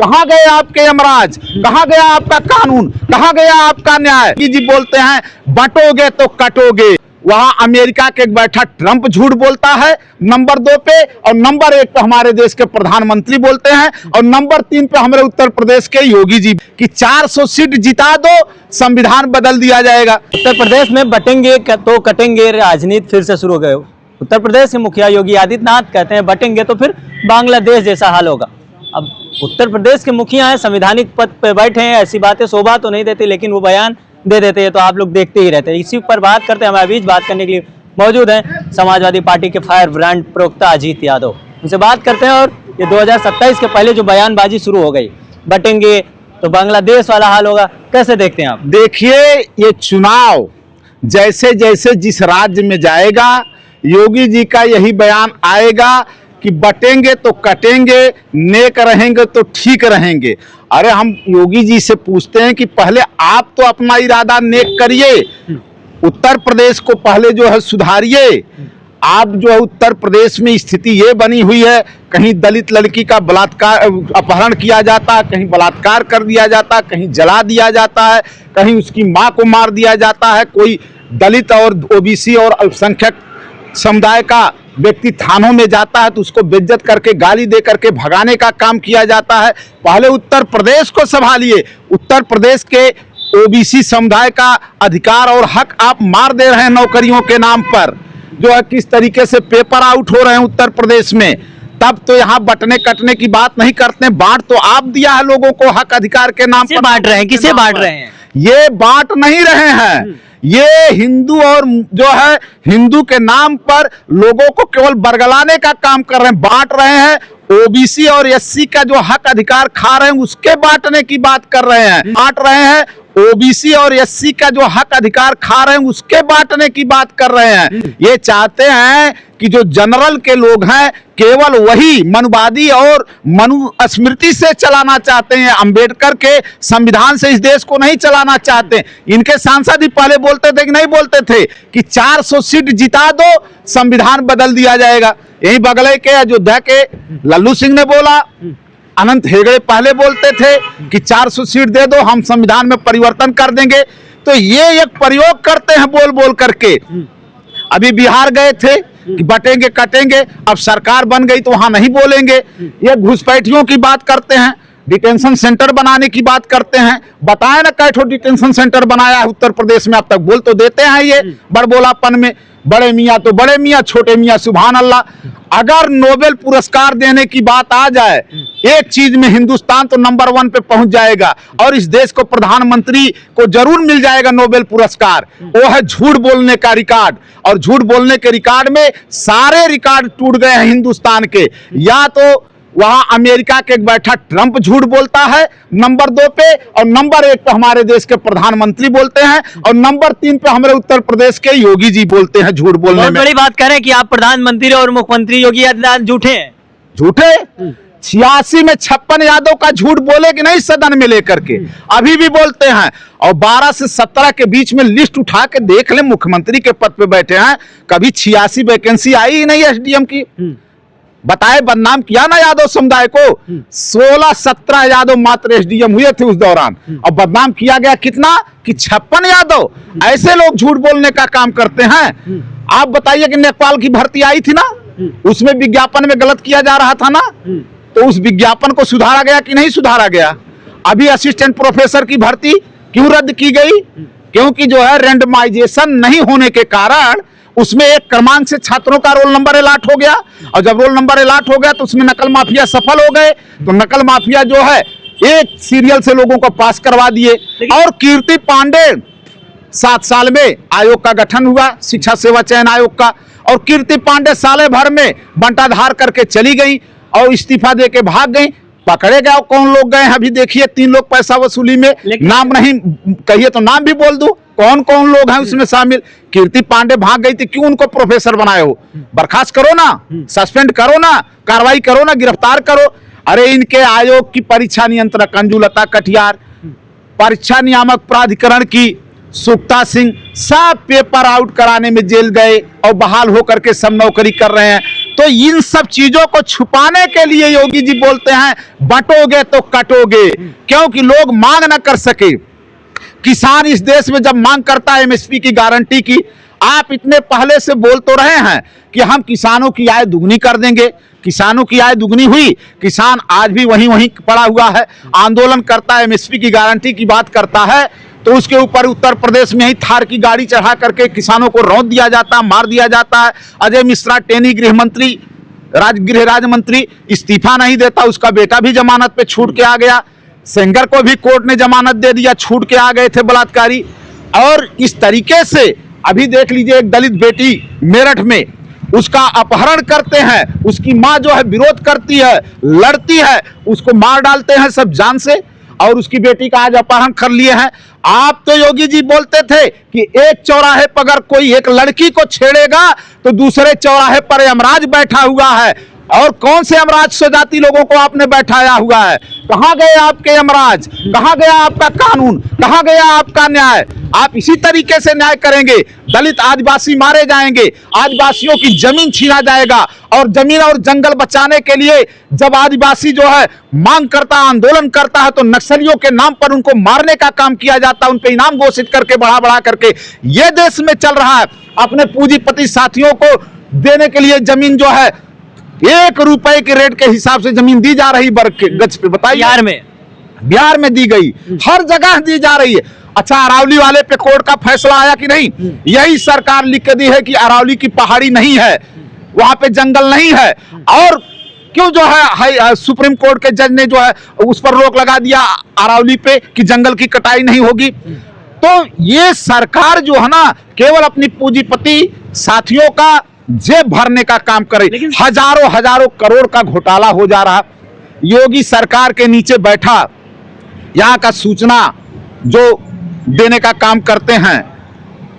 कहाँ गए आपके यमराज, कहाँ गया आपका कानून, कहाँ गया आपका न्याय। जी बोलते हैं बंटोगे तो कटोगे। वहां अमेरिका के बैठा ट्रंप झूठ बोलता है नंबर 2 पे, और नंबर 1 पे हमारे देश के प्रधानमंत्री बोलते हैं, और नंबर 3 पे हमारे उत्तर प्रदेश के योगी जी कि 400 सीट जिता दो, संविधान बदल दिया जाएगा। उत्तर प्रदेश में बटेंगे तो कटेंगे राजनीति फिर से शुरू हो गए। उत्तर प्रदेश के मुखिया योगी आदित्यनाथ कहते हैं बटेंगे तो फिर बांग्लादेश जैसा हाल होगा। अब उत्तर प्रदेश के मुखिया हैं, संवैधानिक पद पे बैठे हैं, ऐसी बातें शोभा तो नहीं देती, लेकिन वो बयान दे देते हैं तो आप लोग देखते ही रहते हैं। इसी पर बात करते हैं, हमारे बीच बात करने के लिए मौजूद हैं समाजवादी पार्टी के फायर ब्रांड प्रवक्ता अजीत यादव। उनसे बात करते हैं। और ये 2027 के पहले जो बयानबाजी शुरू हो गई, बटेंगे तो बांग्लादेश वाला हाल होगा, कैसे देखते हैं आप? देखिए, ये चुनाव जैसे जैसे जिस राज्य में जाएगा, योगी जी का यही बयान आएगा कि बटेंगे तो कटेंगे, नेक रहेंगे तो ठीक रहेंगे। अरे हम योगी जी से पूछते हैं कि पहले आप तो अपना इरादा नेक करिए, उत्तर प्रदेश को पहले जो है सुधारिए। आप जो है उत्तर प्रदेश में स्थिति ये बनी हुई है, कहीं दलित लड़की का बलात्कार अपहरण किया जाता है, कहीं बलात्कार कर दिया जाता है, कहीं जला दिया जाता है, कहीं उसकी माँ को मार दिया जाता है। कोई दलित और ओबीसी और अल्पसंख्यक समुदाय का व्यक्ति थानों में जाता है तो उसको बेइज्जत करके गाली दे करके भगाने का काम किया जाता है। पहले उत्तर प्रदेश को संभालिए। उत्तर प्रदेश के ओबीसी समुदाय का अधिकार और हक आप मार दे रहे हैं नौकरियों के नाम पर, जो है किस तरीके से पेपर आउट हो रहे हैं उत्तर प्रदेश में। तब तो यहाँ बटने कटने की बात नहीं करते, बांट तो आप दिया है लोगों को हक अधिकार के नाम पर। बांट रहे हैं, किसे बांट रहे हैं? ये बांट नहीं रहे हैं, ये हिंदू और जो है हिंदू के नाम पर लोगों को केवल बरगलाने का काम कर रहे हैं, बांट रहे हैं। ओबीसी और एससी का जो हक अधिकार खा रहे हैं उसके बांटने की बात कर रहे हैं, बांट रहे हैं। ओबीसी और एससी का जो हक अधिकार खा रहे हैं उसके बांटने की बात कर रहे हैं। ये चाहते हैं कि जो जनरल के लोग हैं केवल वही मनुवादी और मनुस्मृति से चलाना चाहते हैं, अंबेडकर के संविधान से इस देश को नहीं चलाना चाहते। इनके सांसद ही पहले बोलते थे कि नहीं बोलते थे कि 400 सीट जिता दो, संविधान बदल दिया जाएगा। यही बगले के अयोध्या के लल्लू सिंह ने बोला, अनंत हेगड़े पहले बोलते थे कि 400 सीट दे दो, हम संविधान में परिवर्तन कर देंगे। तो ये एक प्रयोग करते हैं बोल बोल करके। अभी बिहार गए थे कि बटेंगे कटेंगे, अब सरकार बन गई तो वहां नहीं बोलेंगे। ये घुसपैठियों की बात करते हैं, डिटेंशन सेंटर बनाने की बात करते हैं। बताए ना कैठो डिटेंशन सेंटर बनाया है उत्तर प्रदेश में, अब तक बोल तो देते हैं ये बड़बोलापन में। बड़े मियाँ तो बड़े मियाँ, छोटे मियाँ सुभान अल्लाह। अगर नोबेल पुरस्कार देने की बात आ जाए, एक चीज में हिंदुस्तान तो नंबर 1 पे पहुंच जाएगा और इस देश को प्रधानमंत्री को जरूर मिल जाएगा नोबेल पुरस्कार। वो है झूठ बोलने का रिकॉर्ड, और झूठ बोलने के रिकॉर्ड में सारे रिकॉर्ड टूट गए हैं हिंदुस्तान के। या तो वहां अमेरिका के बैठा ट्रंप झूठ बोलता है नंबर 2 पे, और नंबर 1 पे हमारे देश के प्रधानमंत्री बोलते हैं, और नंबर 3 पे हमारे उत्तर प्रदेश के योगी जी बोलते हैं झूठ बोलने में। बड़ी बात करें कि आप प्रधानमंत्री और मुख्यमंत्री योगी आदित्यनाथ झूठे हैं। झूठे 86 में 56 यादव का झूठ बोले कि नहीं सदन में लेकर के, अभी भी बोलते हैं। और 12 से 17 के बीच में लिस्ट उठा के देख ले, मुख्यमंत्री के पद पे बैठे हैं, कभी 86 वैकेंसी आई ही नहीं एसडीएम की। बताए, बदनाम किया ना यादव समुदाय को। 16-17 यादव मात्र एसडीएम हुए थे उस दौरान, और बदनाम किया गया कितना कि 56 यादव। ऐसे लोग झूठ बोलने का काम करते हैं। आप बताइए कि नेपाल की भर्ती आई थी ना, उसमें विज्ञापन में गलत किया जा रहा था ना, तो उस विज्ञापन को सुधारा गया कि नहीं सुधारा गया? अभी असिस्टेंट प्रोफेसर की भर्ती क्यों रद्द की गई? क्योंकि जो है रेंडमाइजेशन नहीं होने के कारण उसमें एक क्रमांक से छात्रों का रोल नंबर अलॉट हो गया, और जब रोल नंबर अलॉट हो गया तो उसमें नकल माफिया सफल हो गए। तो नकल माफिया जो है एक सीरियल से लोगों को पास करवा दिए। और कीर्ति पांडे 7 साल में आयोग का गठन हुआ, शिक्षा सेवा चयन आयोग का, और कीर्ति पांडे साल भर में बंटाधार करके चली गई और इस्तीफा दे के भाग गई। पकड़े गए कौन लोग गए? अभी देखिए 3 लोग पैसा वसूली में, नाम नहीं कहिए तो नाम भी बोल दूं, कौन कौन लोग हैं उसमें शामिल। कीर्ति पांडे भाग गई थी, क्यों उनको प्रोफेसर बनाए हो? बर्खास्त करो ना, सस्पेंड करो ना, कार्रवाई करो ना, गिरफ्तार करो। अरे इनके आयोग की परीक्षा नियंत्रक अंजुलता कटियार, परीक्षा नियामक प्राधिकरण की सुखता सिंह सब पेपर आउट कराने में जेल गए और बहाल होकर के सब नौकरी कर रहे हैं। तो इन सब चीजों को छुपाने के लिए योगी जी बोलते हैं बंटोगे तो कटोगे, क्योंकि लोग मांग ना कर सके। किसान इस देश में जब मांग करता है एमएसपी की गारंटी की, आप इतने पहले से बोल तो रहे हैं कि हम किसानों की आय दुगनी कर देंगे। किसानों की आय दुगनी हुई, किसान आज भी वहीं पड़ा हुआ है, आंदोलन करता है, एमएसपी की गारंटी की बात करता है, तो उसके ऊपर उत्तर प्रदेश में ही थार की गाड़ी चढ़ा करके किसानों को रौंद दिया जाता है, मार दिया जाता है। अजय मिश्रा टेनी गृह राज्य मंत्री इस्तीफा नहीं देता, उसका बेटा भी जमानत पे छूट के आ गया। सेंगर को भी कोर्ट ने जमानत दे दिया, छूट के आ गए थे बलात्कारी। और इस तरीके से अभी देख लीजिए, एक दलित बेटी मेरठ में, उसका अपहरण करते हैं, उसकी मां जो है विरोध करती है, लड़ती है, उसको मार डालते हैं सब जान से, और उसकी बेटी का आज अपहरण कर लिए हैं। आप तो योगी जी बोलते थे कि एक चौराहे पर अगर कोई एक लड़की को छेड़ेगा तो दूसरे चौराहे पर यमराज बैठा हुआ है, और कौन से यमराज स्वजाति लोगों को आपने बैठाया हुआ है? कहां गए आपके यमराज? कहां गया आपका कानून? कहां गया आपका न्याय? आप इसी तरीके से न्याय करेंगे, दलित आदिवासी मारे जाएंगे, आदिवासियों की जमीन छीना जाएगा, और जमीन और जंगल बचाने के लिए जब आदिवासी जो है मांग करता, आंदोलन करता है, तो नक्सलियों के नाम पर उनको मारने का काम किया जाता है, उन पे इनाम घोषित करके बढ़ा करके। ये देश में चल रहा है। अपने पूंजीपति साथियों को देने के लिए जमीन जो है ₹1 के रेट के हिसाब से जमीन दी जा रही वर्ग के गज पे, बताइए। बिहार में दी गई, हर जगह दी जा रही है। अच्छा, अरावली वाले पे कोर्ट का फैसला आया कि नहीं? यही सरकार लिख के दी है कि अरावली की पहाड़ी नहीं है, वहां पे जंगल नहीं है, और क्यों जो है सुप्रीम कोर्ट के जज ने जो है उस पर रोक लगा दिया अरावली पे कि जंगल की कटाई नहीं होगी। तो ये सरकार जो है ना, केवल अपनी पूंजीपति साथियों का जेब भरने का काम करे। हजारों करोड़ का घोटाला हो जा रहा। योगी सरकार के नीचे बैठा, यहाँ का सूचना जो देने का काम करते हैं,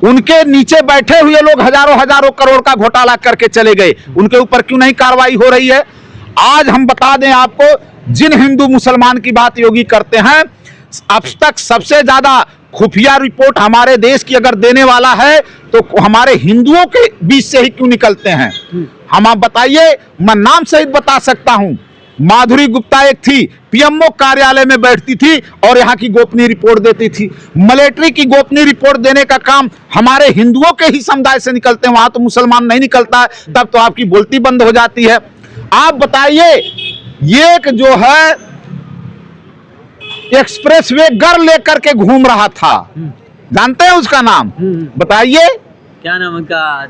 उनके नीचे बैठे हुए लोग हजारों करोड़ का घोटाला करके चले गए। उनके ऊपर क्यों नहीं कार्रवाई हो रही है? आज हम बता दें आपको, जिन हिंदू मुसलमान की बात योगी करते हैं, अब तक सबसे ज्यादा खुफिया रिपोर्ट हमारे देश की अगर देने वाला है तो हमारे हिंदुओं के बीच से ही क्यों निकलते हैं? हम आप बताइए, मैं नाम सहित बता सकता हूं। माधुरी गुप्ता एक थी, पीएमओ कार्यालय में बैठती थी और यहाँ की गोपनीय रिपोर्ट देती थी। मिलिट्री की गोपनीय रिपोर्ट देने का काम हमारे हिंदुओं के ही समुदाय से निकलते हैं, वहां तो मुसलमान नहीं निकलता है, तब तो आपकी बोलती बंद हो जाती है। आप बताइए, ये जो है एक्सप्रेसवे गर्ल लेकर के घूम रहा था, जानते हैं उसका नाम? बताइए क्या नाम उनका?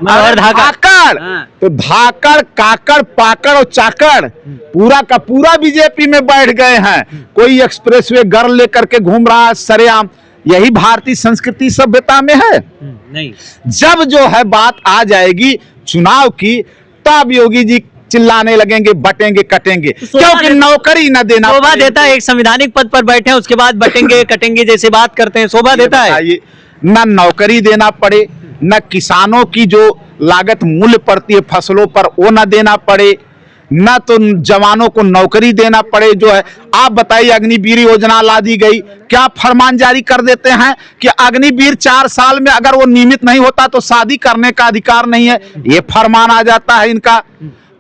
धाकड़। तो धाकड़, काकड़, पाकड़ और चाकड़ पूरा का पूरा बीजेपी में बैठ गए हैं। कोई एक्सप्रेसवे गर्ल लेकर के घूम रहा है सरेआम। यही भारतीय संस्कृति सभ्यता में है? नहीं। जब जो है बात आ जाएगी चुनाव की, तब योगी जी चिल्लाने लगेंगे बटेंगे कटेंगे, क्योंकि नौकरी न देना शोभा देता है। एक संवैधानिक पद पर बैठे हैं, उसके बाद बटेंगे कटेंगे जैसे बात करते हैं, शोभा देता है। न नौकरी देना पड़े, न किसानों की जो लागत मूल्य पड़ती है फसलों पर वो न देना पड़े, न तो जवानों को नौकरी देना पड़े। जो है आप बताइए, अग्निवीर योजना ला दी गई, क्या फरमान जारी कर देते हैं कि अग्निवीर 4 साल में अगर वो नियमित नहीं होता तो शादी करने का अधिकार नहीं है, ये फरमान आ जाता है इनका।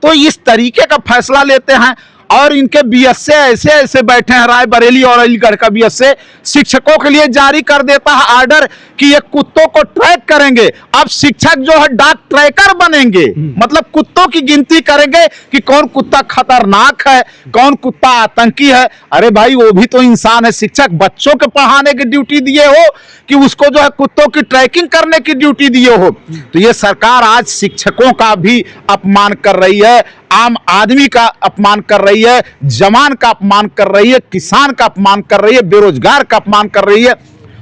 तो इस तरीके का फैसला लेते हैं। और इनके बीएसए ऐसे बैठे हैं, रायबरेली और अलीगढ़ का बीएसए शिक्षकों के लिए जारी कर देता है आर्डर कि ये कुत्तों को ट्रैक करेंगे। अब शिक्षक जो है डॉग ट्रैकर बनेंगे, मतलब कुत्तों की गिनती करेंगे कि कौन कुत्ता खतरनाक है, कौन कुत्ता आतंकी है। अरे भाई, वो भी तो इंसान है। शिक्षक बच्चों के पढ़ाने की ड्यूटी दिए हो कि उसको जो है कुत्तों की ट्रैकिंग करने की ड्यूटी दिए हो? तो ये सरकार आज शिक्षकों का भी अपमान कर रही है, आम आदमी का अपमान कर रही है, जवान का अपमान कर रही है, किसान का अपमान कर रही है, बेरोजगार का अपमान कर रही है।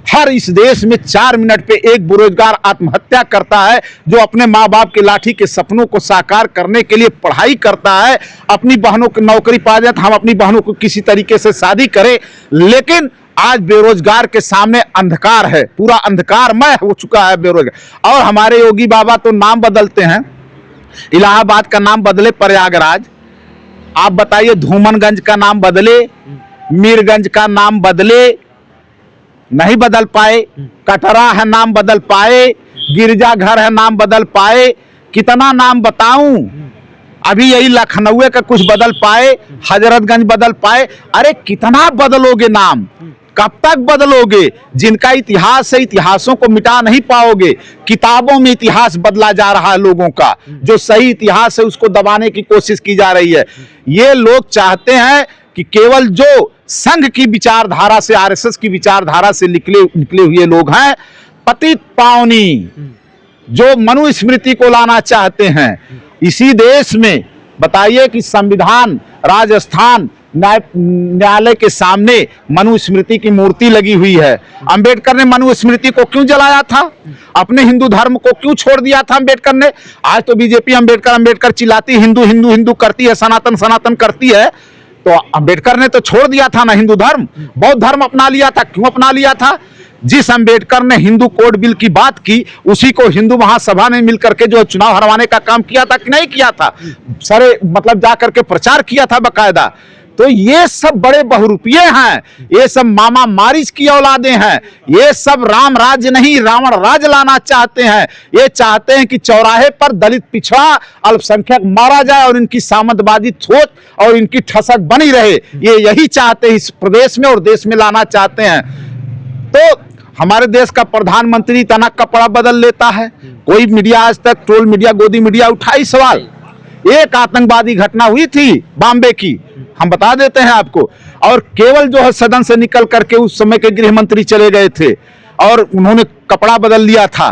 हर इस देश में 4 मिनट पे एक बेरोजगार आत्महत्या करता है, जो अपने माँ बाप के लाठी के सपनों को साकार करने के लिए पढ़ाई करता है, अपनी बहनों की नौकरी पा जाए तो हम अपनी बहनों को किसी तरीके से शादी करें। लेकिन आज बेरोजगार के सामने अंधकार है, पूरा अंधकारमय हो चुका है बेरोजगार। और हमारे योगी बाबा तो नाम बदलते हैं, इलाहाबाद का नाम बदले प्रयागराज, आप बताइए धूमनगंज का नाम बदले, मीरगंज का नाम बदले, नहीं बदल पाए, कटरा है नाम बदल पाए, गिरजाघर है नाम बदल पाए, कितना नाम बताऊं, अभी यही लखनऊ का कुछ बदल पाए, हजरतगंज बदल पाए। अरे कितना बदलोगे नाम, कब तक बदलोगे? जिनका इतिहास है, इतिहासों को मिटा नहीं पाओगे। किताबों में इतिहास बदला जा रहा है लोगों का, जो सही इतिहास है उसको दबाने की कोशिश की जा रही है। ये लोग चाहते हैं कि केवल जो संघ की विचारधारा से, आरएसएस की विचारधारा से निकले हुए लोग हैं, पतित पावनी, जो मनुस्मृति को लाना चाहते हैं इसी देश में। बताइए कि संविधान, राजस्थान न्यायालय के सामने मनुस्मृति की मूर्ति लगी हुई है। अंबेडकर ने मनुस्मृति को क्यों जलाया था? अपने हिंदू धर्म को क्यों छोड़ दिया था अंबेडकर ने? आज तो बीजेपी अंबेडकर अंबेडकर चिल्लाती, हिंदू हिंदू हिंदू करती है, सनातन सनातन करती है। तो अंबेडकर ने तो छोड़ दिया था ना हिंदू धर्म, बौद्ध धर्म अपना लिया था। क्यों अपना लिया था? जिस अंबेडकर ने हिंदू कोड बिल की बात की, उसी को हिंदू महासभा ने मिलकर के जो चुनाव हरवाने का काम किया था कि नहीं किया था? सारे मतलब जाकर के प्रचार किया था बकायदा। तो ये सब बड़े बहुरूपिये हैं, ये सब मामा मारिच की औलादे हैं, ये सब राम राज्य नहीं रावण राज लाना चाहते हैं। ये चाहते हैं कि चौराहे पर दलित, पिछड़ा, अल्पसंख्यक मारा जाए और इनकी सामंतवादी सोच और इनकी ठसक बनी रहे। ये यही चाहते हैं, इस प्रदेश में और देश में लाना चाहते हैं। तो हमारे देश का प्रधानमंत्री तना कपड़ा बदल लेता है। कोई मीडिया आज तक, ट्रोल मीडिया, गोदी मीडिया उठाई सवाल? एक आतंकवादी घटना हुई थी बॉम्बे की, हम बता देते हैं आपको, और केवल जो है सदन से निकल करके उस समय के गृह मंत्री चले गए थे और उन्होंने कपड़ा बदल लिया था।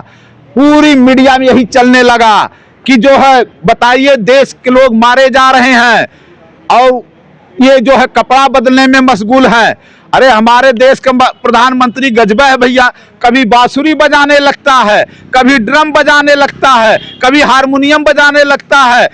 पूरी मीडिया में यही चलने लगा कि जो है बताइए देश के लोग मारे जा रहे हैं और ये जो है कपड़ा बदलने में मशगूल है। अरे हमारे देश का प्रधानमंत्री गजबा है भैया, कभी बांसुरी बजाने लगता है, कभी ड्रम बजाने लगता है, कभी हारमोनियम बजाने लगता है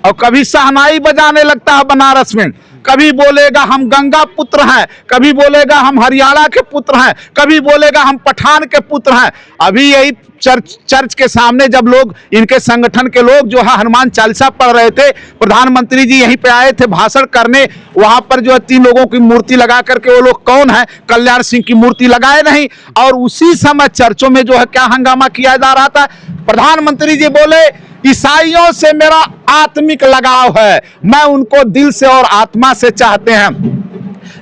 और कभी शहनाई बजाने लगता है बनारस में। कभी बोलेगा हम गंगा पुत्र हैं, कभी बोलेगा हम हरियाणा के पुत्र हैं, कभी बोलेगा हम पठान के पुत्र हैं। अभी यही चर्च के सामने जब लोग, इनके संगठन के लोग जो है हनुमान चालीसा पढ़ रहे थे, प्रधानमंत्री जी यहीं पे आए थे भाषण करने, वहां पर जो है 3 लोगों की मूर्ति लगा करके, वो लोग कौन है? कल्याण सिंह की मूर्ति लगाए नहीं। और उसी समय चर्चों में जो है क्या हंगामा किया जा रहा था? प्रधानमंत्री जी बोले ईसाइयों से मेरा आत्मिक लगाव है, मैं उनको दिल से और आत्मा से चाहते हैं।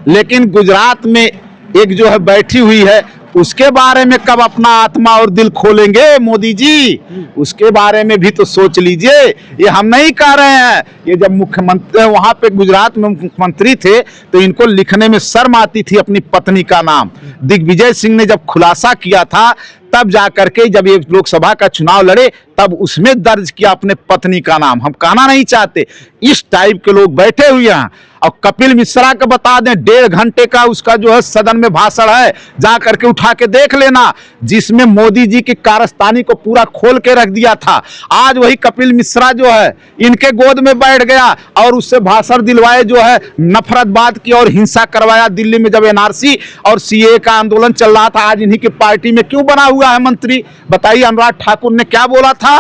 लेकिन गुजरात में एक जो है बैठी हुई है, उसके बारे में कब अपना आत्मा और दिल खोलेंगे मोदी जी? उसके बारे में भी तो सोच लीजिए। ये हम नहीं कह रहे हैं, ये जब मुख्यमंत्री वहां पे गुजरात में मुख्यमंत्री थे तो इनको लिखने में शर्म आती थी अपनी पत्नी का नाम। दिग्विजय सिंह ने जब खुलासा किया था तब जाकर के, जब ये लोकसभा का चुनाव लड़े तब उसमें दर्ज किया अपने पत्नी का नाम। हम कहना नहीं चाहते, इस टाइप के लोग बैठे हुए हैं। और कपिल मिश्रा का बता दें, 1.5 घंटे का उसका जो है सदन में भाषण है, जा करके उठा के देख लेना, जिसमें मोदी जी की कारस्तानी को पूरा खोल के रख दिया था। आज वही कपिल मिश्रा जो है इनके गोद में बैठ गया और उससे भाषण दिलवाए, जो है नफरतवाद की और हिंसा करवाया। दिल्ली में जब एनआरसी और सीए का आंदोलन चल रहा था, आज इन्हीं की पार्टी में क्यों बना हुआ है मंत्री? बताइए, अनुराग ठाकुर ने क्या बोला था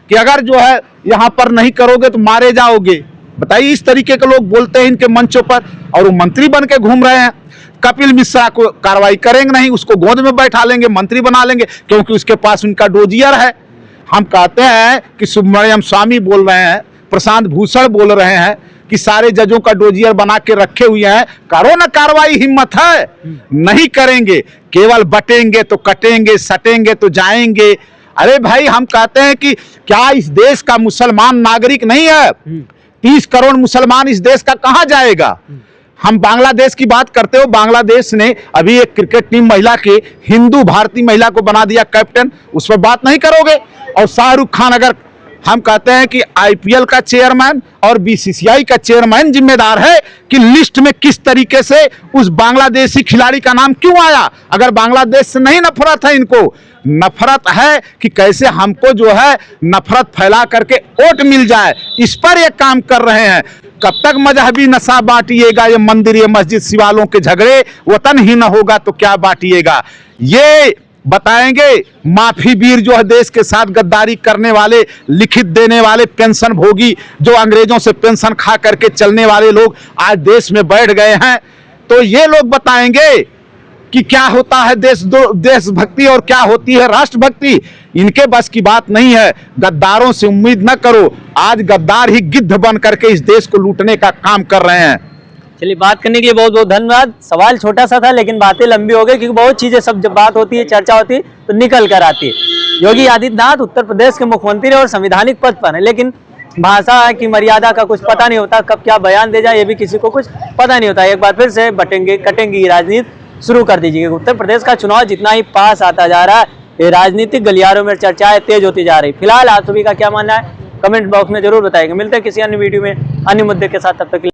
कि अगर जो है यहां पर नहीं करोगे तो मारे जाओगे। बताइए, इस तरीके के लोग बोलते हैं इनके मंचों पर और वो मंत्री बन के घूम रहे हैं। कपिल मिश्रा को कार्रवाई करेंगे नहीं, उसको गोद में बैठा लेंगे, मंत्री बना लेंगे, क्योंकि उसके पास उनका डोजियर है। हम कहते हैं कि सुब्रमण्यम स्वामी बोल रहे हैं, प्रशांत भूषण बोल रहे हैं कि सारे जजों का डोजियर बना के रखे हुए हैं, करो ना कार्रवाई, हिम्मत है। नहीं करेंगे, केवल बटेंगे तो कटेंगे, सटेंगे तो जाएंगे। अरे भाई, हम कहते हैं कि क्या इस देश का मुसलमान नागरिक नहीं है? 30 करोड़ मुसलमान इस देश का कहां जाएगा? हम बांग्लादेश की बात करते हो, बांग्लादेश ने अभी एक क्रिकेट टीम महिला के हिंदू भारतीय महिला को बना दिया कैप्टन, उस पर बात नहीं करोगे? और शाहरुख खान, अगर हम कहते हैं कि आईपीएल का चेयरमैन और बीसीसीआई का चेयरमैन जिम्मेदार है कि लिस्ट में किस तरीके से उस बांग्लादेशी खिलाड़ी का नाम क्यों आया? अगर बांग्लादेश से नहीं नफरत है, इनको नफरत है कि कैसे हमको जो है नफरत फैला करके वोट मिल जाए, इस पर ये काम कर रहे हैं। कब तक मजहबी नशा बांटिएगा? ये मंदिर, ये मस्जिद, शिवालों के झगड़े, वतन ही न होगा तो क्या बांटिएगा? ये बताएंगे माफी वीर जो है देश के साथ गद्दारी करने वाले, लिखित देने वाले, पेंशन भोगी, जो अंग्रेजों से पेंशन खा करके चलने वाले लोग आज देश में बैठ गए हैं। तो ये लोग बताएंगे कि क्या होता है देशभक्ति और क्या होती है राष्ट्रभक्ति। इनके बस की बात नहीं है। गद्दारों से उम्मीद न करो। आज गद्दार ही गिद्ध बन करके इस देश को लूटने का काम कर रहे हैं। चलिए, बात करने के लिए बहुत बहुत धन्यवाद। सवाल छोटा सा था लेकिन बातें लंबी हो गई, क्योंकि बहुत चीजें सब जब बात होती है, चर्चा होती है तो निकल कर आती है। योगी आदित्यनाथ उत्तर प्रदेश के मुख्यमंत्री और संवैधानिक पद पर है, लेकिन भाषा की मर्यादा का कुछ पता नहीं होता, कब क्या बयान दे जाए ये भी किसी को कुछ पता नहीं होता। एक बार फिर से बटेंगे कटेंगे की राजनीति शुरू कर दीजिएगा। उत्तर प्रदेश का चुनाव जितना ही पास आता जा रहा है, ये राजनीतिक गलियारों में चर्चाएं तेज होती जा रही। फिलहाल आप सभी का क्या मानना है कमेंट बॉक्स में जरूर बताइएगा। मिलते हैं किसी अन्य वीडियो में अन्य मुद्दे के साथ, तब तक